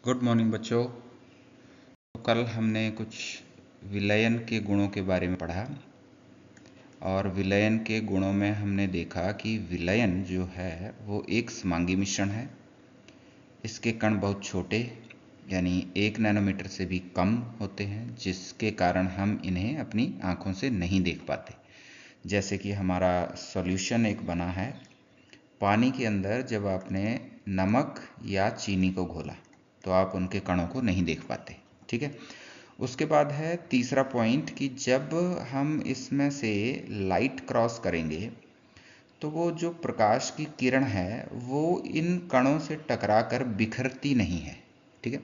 Good morning बच्चों। तो कल हमने कुछ विलयन के गुणों के बारे में पढ़ा और विलयन के गुणों में हमने देखा कि विलयन जो है वो एक समांगी मिश्रण है। इसके कण बहुत छोटे यानी 1 नैनोमीटर से भी कम होते हैं, जिसके कारण हम इन्हें अपनी आँखों से नहीं देख पाते। जैसे कि हमारा सॉल्यूशन एक बना है, पानी के अंदर जब आपने नमक या चीनी को घोला तो आप उनके कणों को नहीं देख पाते। ठीक है। उसके बाद है तीसरा पॉइंट कि जब हम इसमें से लाइट क्रॉस करेंगे तो वो जो प्रकाश की किरण है वो इन कणों से टकराकर बिखरती नहीं है। ठीक है,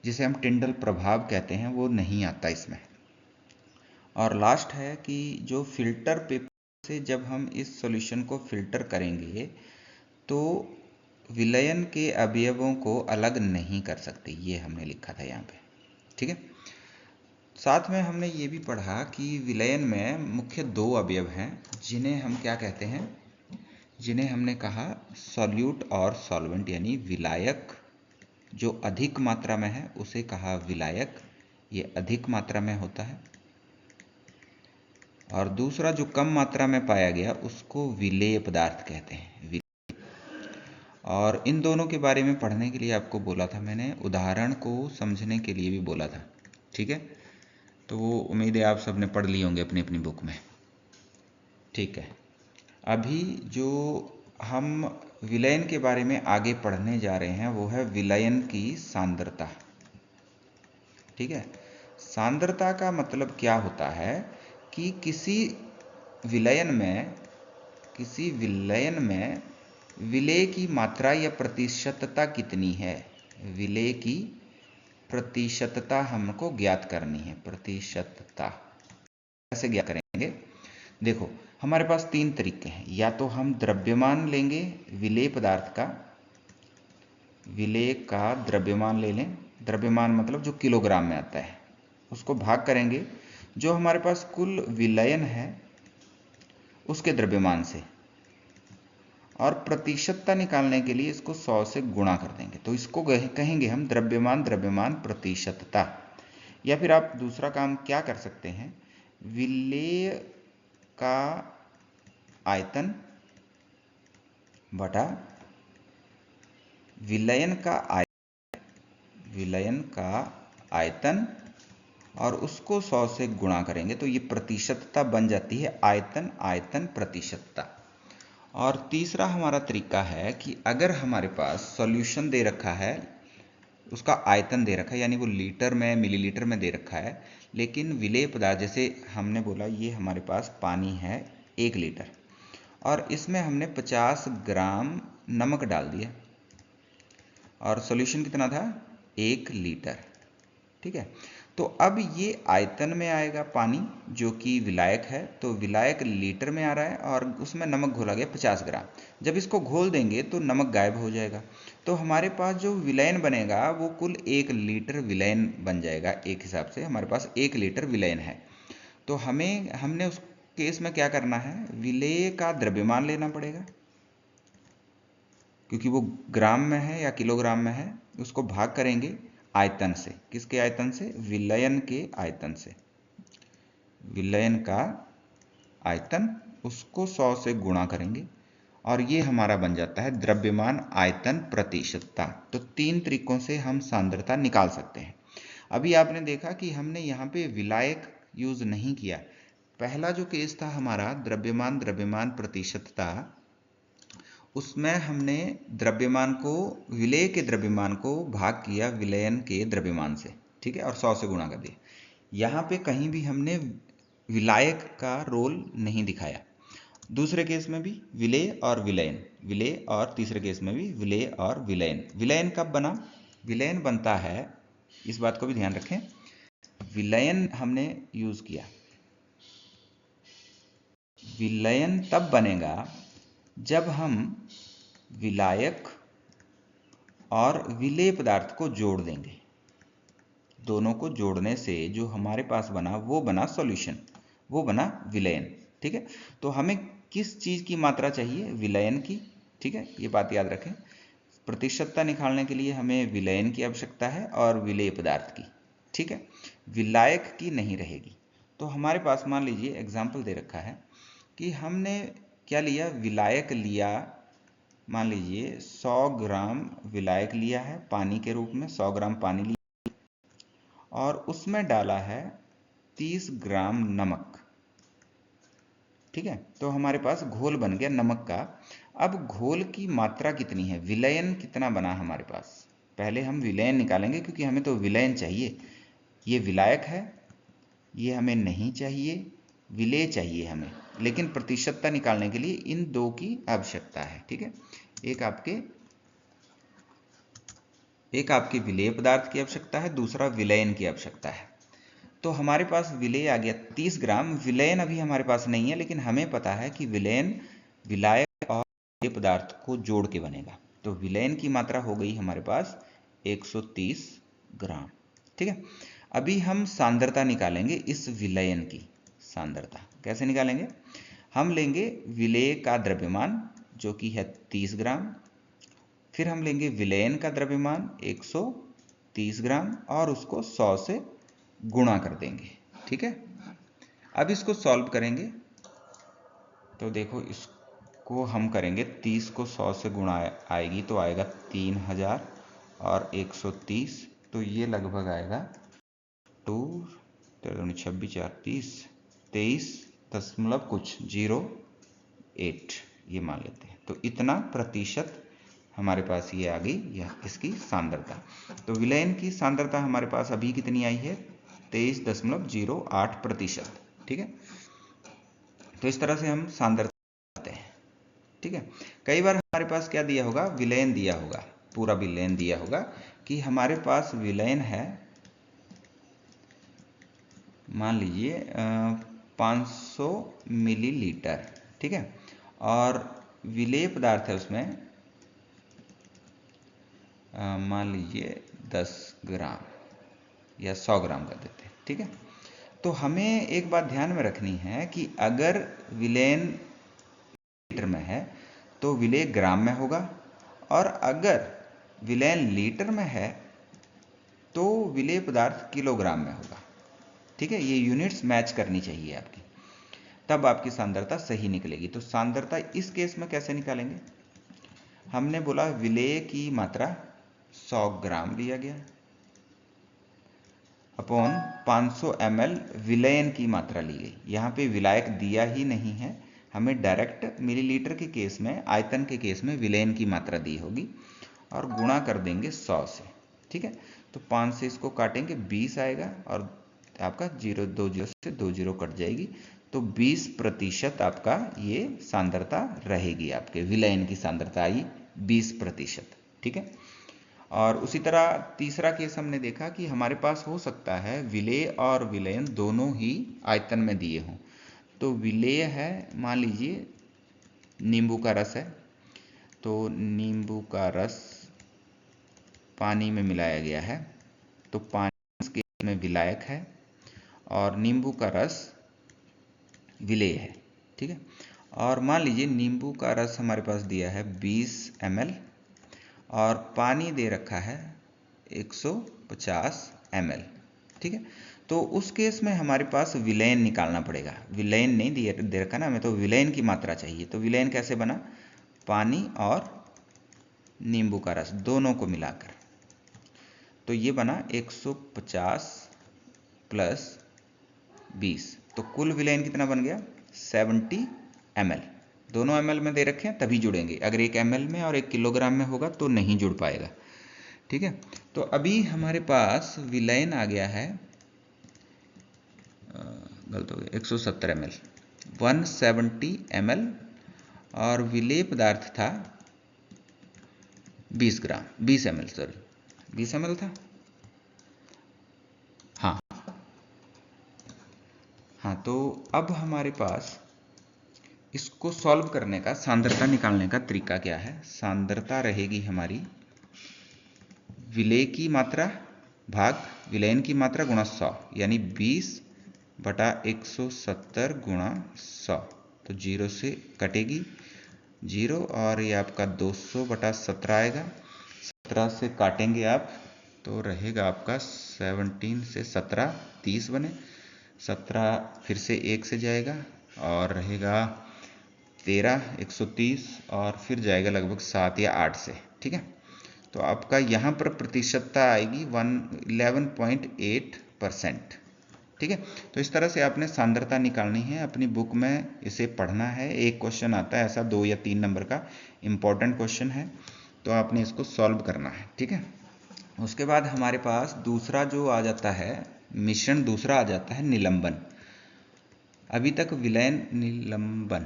जिसे हम टिंडल प्रभाव कहते हैं, वो नहीं आता इसमें। और लास्ट है कि जो फिल्टर पेपर से जब हम इस सॉल्यूशन को फिल्टर करेंगे तो विलयन के अवयवों को अलग नहीं कर सकते। ये हमने लिखा था यहाँ पे। ठीक है। साथ में हमने ये भी पढ़ा कि विलयन में मुख्य 2 अवयव हैं जिन्हें हम क्या कहते हैं, जिन्हें हमने कहा सॉल्यूट और सॉल्वेंट, यानी विलायक जो अधिक मात्रा में है उसे कहा विलायक, ये अधिक मात्रा में होता है, और दूसरा जो कम मात्रा में पाया गया उसको विलेय पदार्थ कहते हैं। और इन दोनों के बारे में पढ़ने के लिए आपको बोला था मैंने, उदाहरण को समझने के लिए भी बोला था। ठीक है, तो वो उम्मीद है आप सबने पढ़ ली होंगे अपनी अपनी बुक में। ठीक है, अभी जो हम विलयन के बारे में आगे पढ़ने जा रहे हैं वो है विलयन की सांद्रता। ठीक है, सांद्रता का मतलब क्या होता है कि किसी विलयन में विलेय की मात्रा या प्रतिशतता कितनी है। विलेय की प्रतिशतता हमको ज्ञात करनी है। प्रतिशतता कैसे ज्ञात करेंगे? देखो, हमारे पास 3 तरीके हैं। या तो हम द्रव्यमान लेंगे विलेय पदार्थ का, विलेय का द्रव्यमान ले लें। द्रव्यमान मतलब जो किलोग्राम में आता है, उसको भाग करेंगे जो हमारे पास कुल विलयन है उसके द्रव्यमान से, और प्रतिशतता निकालने के लिए इसको 100 से गुणा कर देंगे। तो इसको कहेंगे हम द्रव्यमान प्रतिशतता। या फिर आप दूसरा काम क्या कर सकते हैं, विलेय का आयतन बटा विलयन का आयतन और उसको 100 से गुणा करेंगे तो ये प्रतिशतता बन जाती है आयतन प्रतिशतता। और तीसरा हमारा तरीका है कि अगर हमारे पास सॉल्यूशन दे रखा है, उसका आयतन दे रखा है, यानी वो लीटर में मिलीलीटर में दे रखा है, लेकिन विलेय पदार्थ जैसे हमने बोला ये हमारे पास पानी है 1 लीटर और इसमें हमने 50 ग्राम नमक डाल दिया और सॉल्यूशन कितना था 1 लीटर। ठीक है, तो अब ये आयतन में आएगा पानी जो कि विलायक है, तो विलायक लीटर में आ रहा है और उसमें नमक घोला गया 50 ग्राम। जब इसको घोल देंगे तो नमक गायब हो जाएगा, तो हमारे पास जो विलयन बनेगा वो कुल 1 लीटर विलयन बन जाएगा। एक हिसाब से हमारे पास 1 लीटर विलयन है। तो हमने उस केस में क्या करना है, विलेय का द्रव्यमान लेना पड़ेगा क्योंकि वो ग्राम में है या किलोग्राम में है, उसको भाग करेंगे आयतन से। किसके आयतन से? विलयन के आयतन से। विलयन का आयतन, उसको 100 से गुणा करेंगे और ये हमारा बन जाता है द्रव्यमान आयतन प्रतिशतता। तो 3 तरीकों से हम सांद्रता निकाल सकते हैं। अभी आपने देखा कि हमने यहाँ पे विलायक यूज नहीं किया। पहला जो केस था हमारा द्रव्यमान प्रतिशतता, उसमें हमने द्रव्यमान को, विलेय के द्रव्यमान को भाग किया विलयन के द्रव्यमान से। ठीक है, और 100 से गुणा कर दिया। यहाँ पे कहीं भी हमने विलायक का रोल नहीं दिखाया। दूसरे केस में भी विलेय और विलयन, विलेय, और तीसरे केस में भी विलेय और विलयन। विलयन कब बना? विलयन बनता है, इस बात को भी ध्यान रखें, विलयन हमने यूज किया, विलयन तब बनेगा जब हम विलायक और विलेय पदार्थ को जोड़ देंगे। दोनों को जोड़ने से जो हमारे पास बना वो बना सॉल्यूशन, वो बना विलयन। ठीक है, तो हमें किस चीज की मात्रा चाहिए? विलयन की। ठीक है, ये बात याद रखें। प्रतिशतता निकालने के लिए हमें विलयन की आवश्यकता है और विलेय पदार्थ की, ठीक है, विलायक की नहीं रहेगी। तो हमारे पास मान लीजिए एग्जाम्पल दे रखा है कि हमने क्या लिया, विलायक लिया, मान लीजिए 100 ग्राम विलायक लिया है पानी के रूप में, 100 ग्राम पानी लिया और उसमें डाला है 30 ग्राम नमक, ठीक है। तो हमारे पास घोल बन गया नमक का। अब घोल की मात्रा कितनी है, विलयन कितना बना हमारे पास, पहले हम विलयन निकालेंगे क्योंकि हमें तो विलयन चाहिए। ये विलायक है, ये हमें नहीं चाहिए, विलेय चाहिए हमें, लेकिन प्रतिशतता निकालने के लिए इन दो की आवश्यकता है, ठीक है। एक आपके विलेय पदार्थ की आवश्यकता है, दूसरा विलयन की आवश्यकता है। तो हमारे पास विलेय आ गया 30 ग्राम, विलयन अभी हमारे पास नहीं है, लेकिन हमें पता है कि विलयन विलायक और विलेय पदार्थ को जोड़ के बनेगा। तो विलयन की मात्रा हो गई हमारे पास 130 ग्राम, ठीक है। अभी हम सांद्रता निकालेंगे इस विलयन की सांद्रता। कैसे निकालेंगे, हम लेंगे विलेय का द्रव्यमान जो कि है 30 ग्राम, फिर हम लेंगे विलयन का द्रव्यमान 130 ग्राम और उसको 100 से गुणा कर देंगे, ठीक है। अब इसको सॉल्व करेंगे तो देखो इसको हम करेंगे, 30 को 100 से गुणा आएगी तो आएगा 3000 और 130, तो ये लगभग आएगा 23.08 ये मान लेते हैं। तो इतना प्रतिशत हमारे पास ये आ गई, यह इसकी सांद्रता। तो विलयन की सांद्रता हमारे पास अभी कितनी आई है, 23.08%, ठीक है। तो इस तरह से हम सांद्रता पाते हैं, ठीक है। कई बार हमारे पास क्या दिया होगा, विलयन दिया होगा, पूरा विलयन दिया होगा कि हमारे पास विलयन है मान लीजिए 500 मिलीलीटर, ठीक है, और विलेय पदार्थ है उसमें मान लीजिए 10 ग्राम या 100 ग्राम कर देते हैं, ठीक है। तो हमें एक बात ध्यान में रखनी है कि अगर विलयन लीटर में है तो विलेय ग्राम में होगा, और अगर विलयन लीटर में है तो विलेय पदार्थ किलोग्राम में होगा, ठीक है। ये यूनिट्स मैच करनी चाहिए आपकी, तब आपकी सांद्रता सही निकलेगी। तो सांद्रता इस केस में कैसे निकालेंगे, हमने बोला विलेय की मात्रा 100 ग्राम लिया गया अपॉन 500 ml विलयन की मात्रा ली गई। यहाँ पे विलायक दिया ही नहीं है, हमें डायरेक्ट मिलीलीटर के केस में, आयतन के केस में विलयन की मात्रा दी होगी और गुणा कर देंगे 100 से, ठीक है। तो 5 से इसको काटेंगे 20 आएगा और आपका 0 से 2 0 कट जाएगी, तो 20% आपका ये सांद्रता रहेगी, आपके विलयन की सांद्रता आई 20%, ठीक है। और उसी तरह तीसरा केस हमने देखा कि हमारे पास हो सकता है विलेय और विलयन दोनों ही आयतन में दिए हों। तो विलेय है मान लीजिए नींबू का रस है, तो नींबू का रस पानी में मिलाया गया है, तो पानी के में विलायक है और नींबू का रस विलेय है, ठीक है। और मान लीजिए नींबू का रस हमारे पास दिया है 20 ml और पानी दे रखा है 150 ml, ठीक है। तो उस केस में हमारे पास विलयन निकालना पड़ेगा, विलयन नहीं दे रखा ना हमें, तो विलयन की मात्रा चाहिए। तो विलयन कैसे बना, पानी और नींबू का रस दोनों को मिलाकर, तो ये बना 150 प्लस 20, तो कुल विलयन कितना बन गया 70 ml। दोनों ml में दे रखे हैं तभी जुड़ेंगे, अगर 1 ml में और 1 किलोग्राम में होगा तो नहीं जुड़ पाएगा, ठीक है। तो अभी हमारे पास विलयन आ गया है, गलत हो गया, 170 ml, 170 ml और विलेय पदार्थ था 20 ग्राम, 20 ml, सॉरी 20 ml था, हाँ। तो अब हमारे पास इसको सॉल्व करने का, सांद्रता निकालने का तरीका क्या है, सांद्रता रहेगी हमारी विलेय की मात्रा भाग विलयन की मात्रा गुणा 100, यानी 20/170 गुणा 100, तो 0 से कटेगी 0 और ये आपका 200/17 आएगा 17 से काटेंगे आप तो रहेगा आपका 17 से 17 30 बने, 17 फिर से 1 से जाएगा और रहेगा 13 130 और फिर जाएगा लगभग 7 या 8 से। ठीक है, तो आपका यहाँ पर प्रतिशतता आएगी 11.8%। ठीक है, तो इस तरह से आपने सांद्रता निकालनी है, अपनी बुक में इसे पढ़ना है। एक क्वेश्चन आता है ऐसा 2 या 3 नंबर का, इम्पोर्टेंट क्वेश्चन है, तो आपने इसको सॉल्व करना है। ठीक है, उसके बाद हमारे पास दूसरा जो आ जाता है मिश्रण, दूसरा आ जाता है निलंबन। अभी तक विलयन, निलंबन,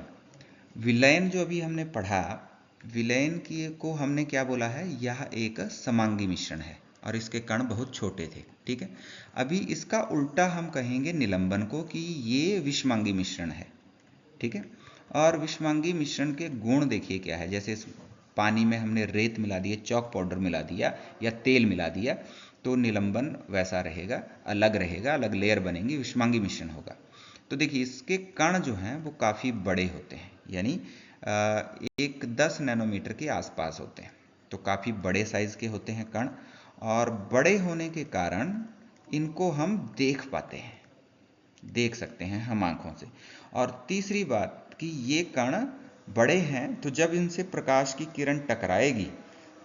विलयन जो अभी हमने पढ़ा, विलयन की को हमने क्या बोला है, यह एक समांगी मिश्रण है और इसके कण बहुत छोटे थे। ठीक है, अभी इसका उल्टा हम कहेंगे निलंबन को कि ये विषमांगी मिश्रण है। ठीक है, और विषमांगी मिश्रण के गुण देखिए क्या है। जैसे इस पानी में हमने रेत मिला दी, चॉक पाउडर मिला दिया या तेल मिला दिया, तो निलंबन वैसा रहेगा, अलग रहेगा, अलग लेयर बनेंगी, विषमांगी मिश्रण होगा। तो देखिए इसके कण जो हैं वो काफ़ी बड़े होते हैं, यानी एक 10 नैनोमीटर के आसपास होते हैं, तो काफ़ी बड़े साइज के होते हैं कण, और बड़े होने के कारण इनको हम देख पाते हैं, देख सकते हैं हम आंखों से। और तीसरी बात कि ये कण बड़े हैं तो जब इनसे प्रकाश की किरण टकराएगी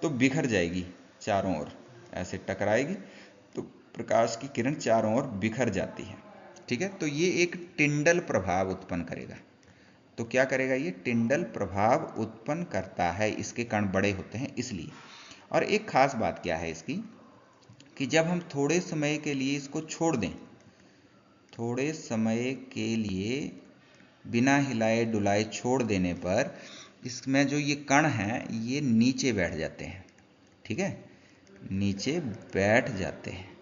तो बिखर जाएगी चारों ओर, ऐसे टकराएगी तो प्रकाश की किरण चारों ओर बिखर जाती है। ठीक है, तो ये एक टिंडल प्रभाव उत्पन्न करेगा। तो क्या करेगा, ये टिंडल प्रभाव उत्पन्न करता है, इसके कण बड़े होते हैं इसलिए। और एक खास बात क्या है इसकी, कि जब हम थोड़े समय के लिए इसको छोड़ दें, थोड़े समय के लिए बिना हिलाए डुलाए छोड़ देने पर इसमें जो ये कण हैं ये नीचे बैठ जाते हैं। ठीक है, नीचे बैठ जाते हैं,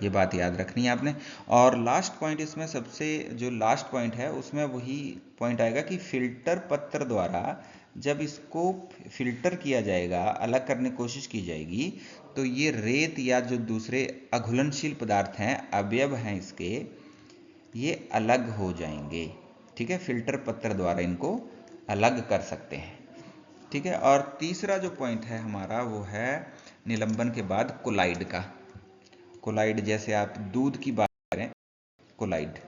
ये बात याद रखनी है आपने। और लास्ट पॉइंट इसमें, सबसे जो लास्ट पॉइंट है उसमें वही पॉइंट आएगा कि फिल्टर पत्र द्वारा जब इसको फिल्टर किया जाएगा, अलग करने की कोशिश की जाएगी, तो ये रेत या जो दूसरे अघुलनशील पदार्थ हैं, अवयव हैं इसके, ये अलग हो जाएंगे। ठीक है, फिल्टर पत्र द्वारा इनको अलग कर सकते हैं। ठीक है, और तीसरा जो पॉइंट है हमारा वो है निलंबन के बाद कोलाइड का। कोलाइड, जैसे आप दूध की बात करें, कोलाइड,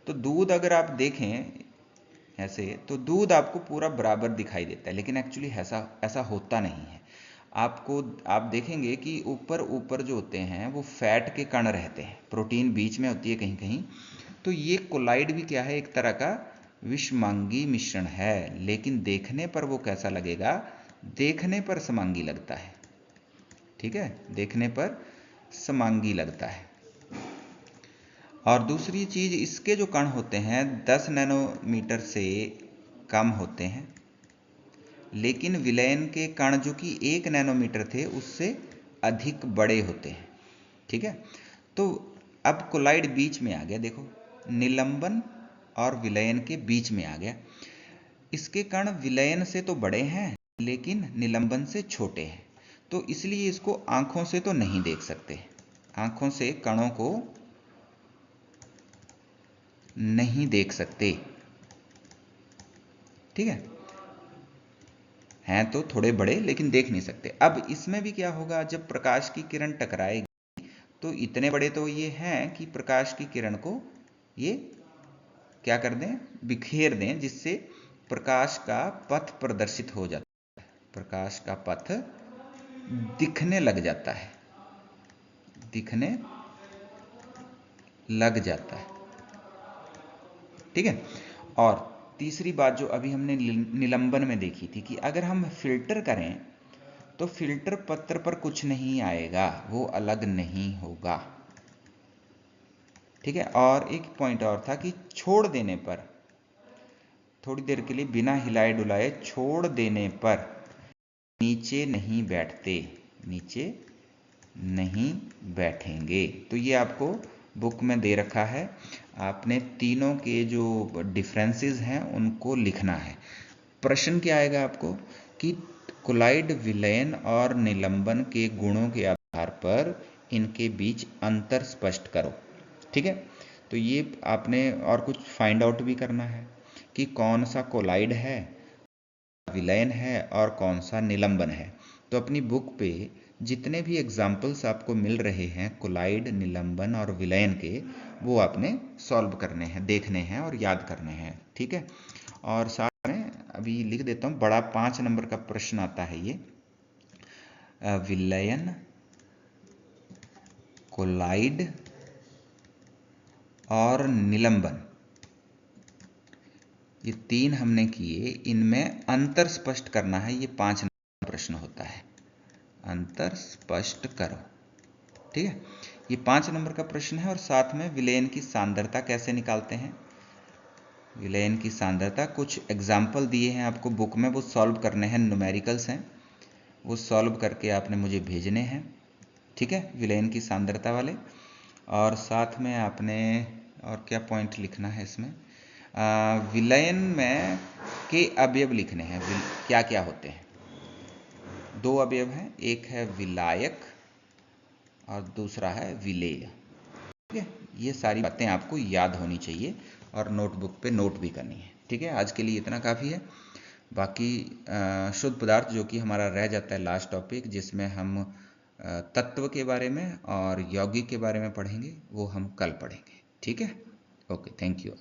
तो दूध अगर आप देखें ऐसे तो दूध आपको पूरा बराबर दिखाई देता है, लेकिन एक्चुअली ऐसा होता नहीं है। आप देखेंगे कि ऊपर ऊपर जो होते हैं वो फैट के कण रहते हैं, प्रोटीन बीच में होती है कहीं कहीं। तो ये कोलाइड भी क्या है, एक तरह का विषमांगी मिश्रण है, लेकिन देखने पर वो कैसा लगेगा, देखने पर समांगी लगता है। ठीक है, देखने पर समांगी लगता है। और दूसरी चीज, इसके जो कण होते हैं 10 नैनोमीटर से कम होते हैं, लेकिन विलयन के कण जो कि 1 नैनोमीटर थे उससे अधिक बड़े होते हैं। ठीक है, तो अब कोलाइड बीच में आ गया, देखो निलंबन और विलयन के बीच में आ गया। इसके कण विलयन से तो बड़े हैं लेकिन निलंबन से छोटे हैं, तो इसलिए इसको आंखों से तो नहीं देख सकते, आंखों से कणों को नहीं देख सकते। ठीक है, हैं तो थोड़े बड़े लेकिन देख नहीं सकते। अब इसमें भी क्या होगा, जब प्रकाश की किरण टकराएगी तो इतने बड़े तो ये हैं कि प्रकाश की किरण को ये क्या कर दें, बिखेर दें, जिससे प्रकाश का पथ प्रदर्शित हो जाता है, प्रकाश का पथ दिखने लग जाता है, दिखने लग जाता है। ठीक है, और तीसरी बात जो अभी हमने निलंबन में देखी थी कि अगर हम फिल्टर करें तो फिल्टर पत्र पर कुछ नहीं आएगा, वो अलग नहीं होगा। ठीक है, और एक पॉइंट और था कि छोड़ देने पर, थोड़ी देर के लिए बिना हिलाए डुलाए छोड़ देने पर नीचे नहीं बैठते, नीचे नहीं बैठेंगे। तो ये आपको बुक में दे रखा है, आपने तीनों के जो डिफरेंसेस हैं उनको लिखना है। प्रश्न क्या आएगा आपको कि कोलाइड, विलयन और निलंबन के गुणों के आधार पर इनके बीच अंतर स्पष्ट करो। ठीक है, तो ये आपने और कुछ फाइंड आउट भी करना है कि कौन सा कोलाइड है, विलयन है और कौन सा निलंबन है। तो अपनी बुक पे जितने भी एग्जाम्पल्स आपको मिल रहे हैं कोलाइड, निलंबन और विलयन के, वो आपने सॉल्व करने हैं, देखने हैं और याद करने हैं। ठीक है, और साथ में अभी लिख देता हूँ, बड़ा 5 नंबर का प्रश्न आता है ये, विलयन, कोलाइड और निलंबन, ये 3 हमने किए, इनमें अंतर स्पष्ट करना है। ये 5 नंबर का प्रश्न होता है, अंतर स्पष्ट करो। ठीक है, ये 5 नंबर का प्रश्न है। और साथ में विलयन की सांद्रता कैसे निकालते हैं, विलयन की सांद्रता कुछ एग्जाम्पल दिए हैं आपको बुक में, वो सॉल्व करने हैं, न्यूमेरिकल्स हैं, वो सॉल्व करके आपने मुझे भेजने हैं। ठीक है, विलयन की सांद्रता वाले। और साथ में आपने और क्या पॉइंट लिखना है इसमें, विलयन में के अवयव लिखने हैं, क्या क्या होते हैं। 2 अवयव हैं, एक है विलायक और दूसरा है विलेय। ठीक है, ये सारी बातें आपको याद होनी चाहिए और नोटबुक पे नोट भी करनी है। ठीक है, आज के लिए इतना काफ़ी है। बाकी शुद्ध पदार्थ जो कि हमारा रह जाता है लास्ट टॉपिक, जिसमें हम तत्व के बारे में और यौगिक के बारे में पढ़ेंगे, वो हम कल पढ़ेंगे। ठीक है, ओके, थैंक यू।